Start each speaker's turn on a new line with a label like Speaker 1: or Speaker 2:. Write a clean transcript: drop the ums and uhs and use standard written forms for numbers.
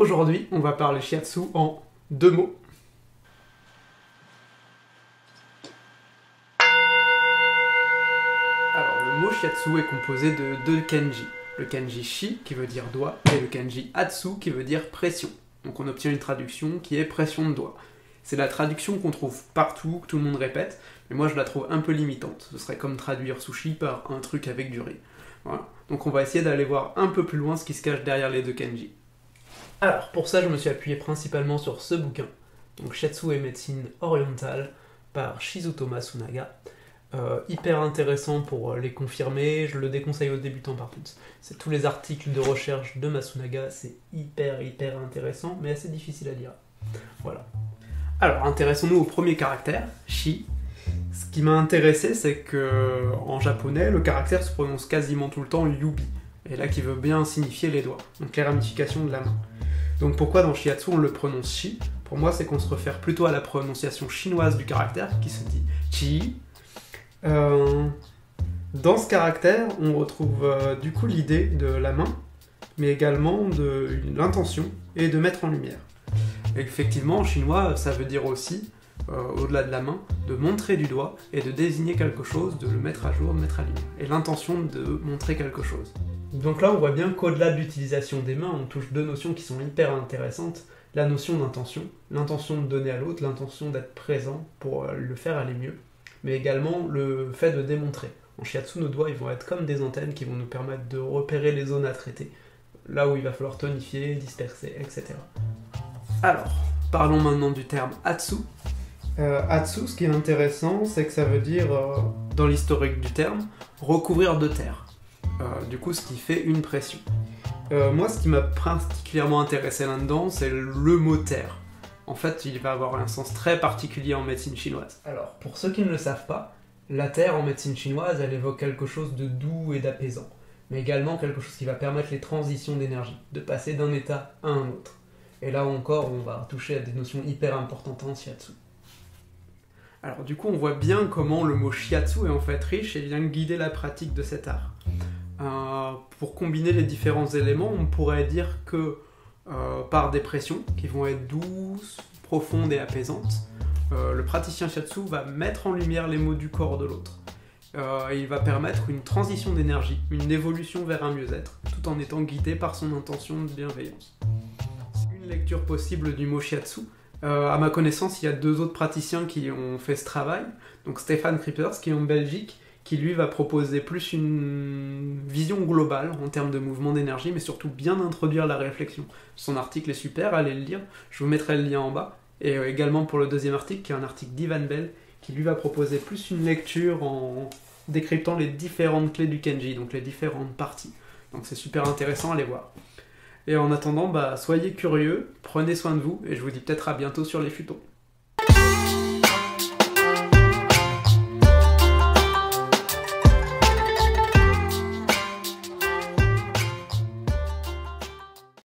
Speaker 1: Aujourd'hui, on va parler shiatsu en 2 mots. Alors, le mot shiatsu est composé de 2 kanji. Le kanji shi, qui veut dire doigt, et le kanji atsu, qui veut dire pression. Donc on obtient une traduction qui est pression de doigt. C'est la traduction qu'on trouve partout, que tout le monde répète, mais moi je la trouve un peu limitante. Ce serait comme traduire sushi par un truc avec du riz. Voilà. Donc on va essayer d'aller voir un peu plus loin ce qui se cache derrière les 2 kanji. Alors, pour ça, je me suis appuyé principalement sur ce bouquin, donc Shiatsu et médecine orientale, par Shizuto Masunaga. Hyper intéressant pour les confirmer, je le déconseille aux débutants par contre. C'est tous les articles de recherche de Masunaga, c'est hyper intéressant, mais assez difficile à lire. Voilà. Alors, intéressons-nous au premier caractère, shi. Ce qui m'a intéressé, c'est que en japonais, le caractère se prononce quasiment tout le temps yubi, et là qui veut bien signifier les doigts, donc les ramifications de la main. Donc pourquoi dans shiatsu on le prononce shi? Pour moi, c'est qu'on se réfère plutôt à la prononciation chinoise du caractère, qui se dit chi. Dans ce caractère, on retrouve du coup l'idée de la main, mais également de l'intention et de mettre en lumière. Et effectivement, en chinois, ça veut dire aussi, au-delà de la main, de montrer du doigt et de désigner quelque chose, de le mettre à jour, de mettre à lumière. Et l'intention de montrer quelque chose. Donc là, on voit bien qu'au-delà de l'utilisation des mains, on touche 2 notions qui sont hyper intéressantes. La notion d'intention, l'intention de donner à l'autre, l'intention d'être présent pour le faire aller mieux, mais également le fait de démontrer. En shiatsu, nos doigts ils vont être comme des antennes qui vont nous permettre de repérer les zones à traiter, là où il va falloir tonifier, disperser, etc. Alors, parlons maintenant du terme atsu. Atsu, ce qui est intéressant, c'est que ça veut dire, dans l'historique du terme, recouvrir de terre. Du coup, ce qui fait une pression. Moi, ce qui m'a particulièrement intéressé là-dedans, c'est le mot terre. En fait, il va avoir un sens très particulier en médecine chinoise. Alors, pour ceux qui ne le savent pas, la terre en médecine chinoise, elle évoque quelque chose de doux et d'apaisant, mais également quelque chose qui va permettre les transitions d'énergie, de passer d'un état à un autre. Et là encore, on va toucher à des notions hyper importantes en shiatsu. Alors du coup, on voit bien comment le mot shiatsu est en fait riche et vient guider la pratique de cet art. Pour combiner les différents éléments, on pourrait dire que par des pressions qui vont être douces, profondes et apaisantes, le praticien shiatsu va mettre en lumière les mots du corps de l'autre. Il va permettre une transition d'énergie, une évolution vers un mieux-être, tout en étant guidé par son intention de bienveillance. Une lecture possible du mot shiatsu. À ma connaissance, il y a 2 autres praticiens qui ont fait ce travail. Donc Stefan Krippers, qui est en Belgique, qui lui va proposer plus une vision globale en termes de mouvement d'énergie, mais surtout bien introduire la réflexion. Son article est super, allez le lire, je vous mettrai le lien en bas. Et également pour le deuxième article, qui est un article d'Ivan Bell, qui lui va proposer plus une lecture en décryptant les différentes clés du kanji, donc les différentes parties. Donc c'est super intéressant, allez voir. Et en attendant, soyez curieux, prenez soin de vous, et je vous dis peut-être à bientôt sur les futons.